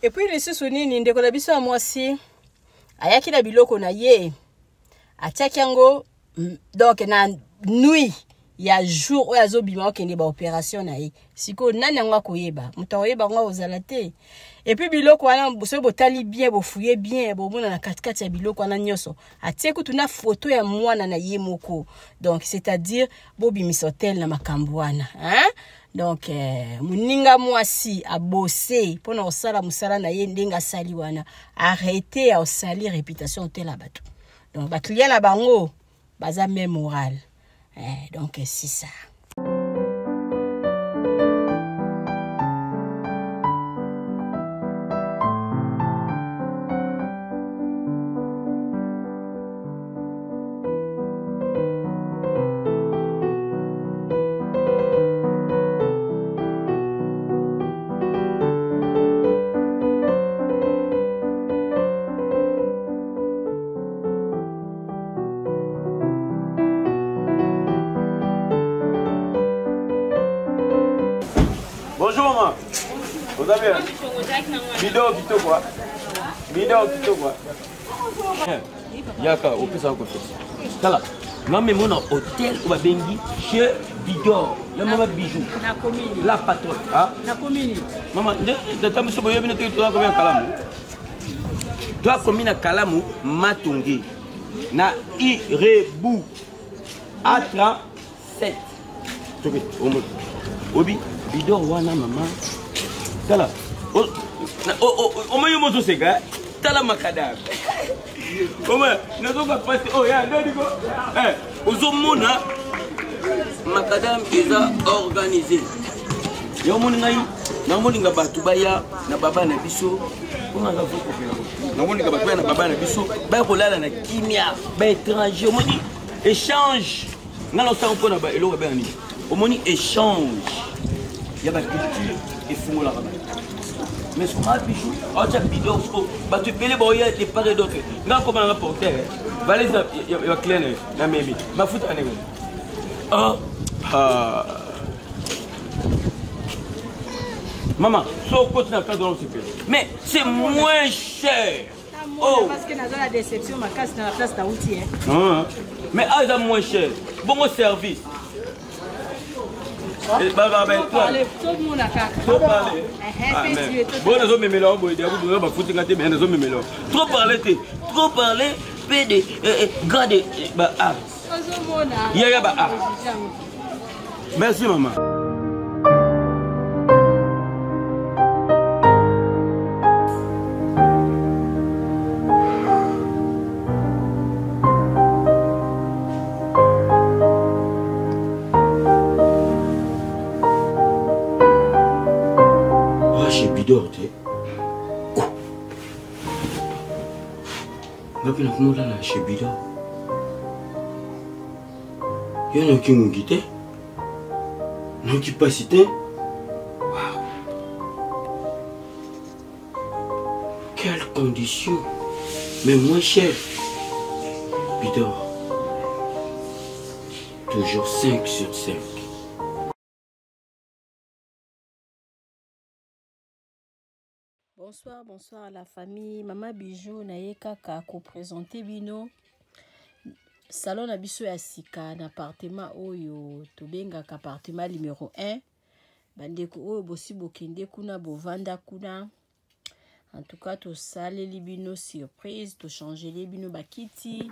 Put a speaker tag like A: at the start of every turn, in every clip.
A: Et puis les sous nini ndeko na biso mwasi ayaki na biloko na ye atiaki yango donc na nuit ya jour oyo azobima okende ba opération na ye siko nani yango akoyeba moto akoyeba ngo ozala te. Et puis biloko wana so botali bien bofuye bien bomona na katikati ya biloko wana nyonso atie kutu na photo ya mwana na ye moko, donc c'est-à-dire bobimisa hotel na makambo wana hein. Donc muninga mwasi a bossé pona osala musala na ye ndenga sali wana arrêter à osali réputation hotel la bato, donc ba client na bango baza même moral donc c'est ça.
B: Bonjour maman. Vous avez un bidon qui quoi? Bidon qui quoi? Yaka, au plus ça côté. Tala. Moi même mon hôtel ou bengi chez Bidor. La maman bijou.
A: Na commune.
B: La patronne. Ah.
A: Na commune.
B: Maman, de temps monsieur boyo bino toi combien kalamu? Toi commune à Kalamu Matongi. Na Irebu. A37. Tobi, Obi. Bidor wana maman. Tala. O moyo mozo sega. Tala makadam. Comment nazo pas passer oh ya ndiko. Ozomona makadam eza organisé. Yo moni ngai na moni nga batu baya na baba na biso. Comment nga voko pela. Na moni nga batu na baba na biso. Ba ko lala na kimia, ba étranger moni échange. Ngalo sa mpona ba elo ba ni. O moni échange. Il y a la culture et fou la rabat. Mais ce qu'on a bijou, on a bidon, tu peux les boyer et pas de d'autres. Non, comme un rapporteur, valise, il y a clair, la même. Ma fout à négo. Maman, sauf que tu n'as pas de l'eau, mais c'est moins cher.
A: Oh, parce que dans la déception, ma casse dans la place d'Aouti.
B: Mais c'est moins cher. Bon service. Trop parler. Trop parler. PD. Garde. Merci maman. Ngapi na kumula na chez Bidor. Il y en a qui m'ont quitté. Non qui pas cité. Waouh. Quelles conditions. Mais moins cher. Bidor. Toujours 5 sur 5.
A: Bonsoir à la famille. Maman Bijou naye kaka ko présenter bino salon na biso ya sika na appartement oyo tobenga ka appartement numéro 1. Bandeko oyo bosi bokende kuna bovanda kuna. En tout cas to saleli bino surprise, to changer les bino bakiti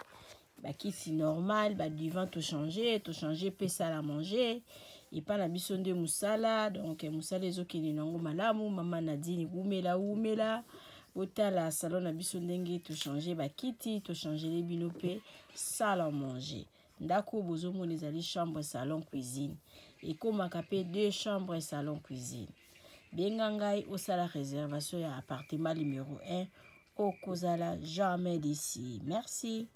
A: normal, ba divan to changer pe sala à manger. Et pas la biso de musala, donc musala ezokende nango malamu, maman Nadine umela otala salon na biso ndenge to changer ba kiti, to changer les binope, salle à manger. Ndako bozomona ezali chambre salon cuisine. Et comme akapé 2 chambres salon cuisine. Benga ngai osala réservation ya appartement numéro 1 au Kozala jamais d'ici. Merci.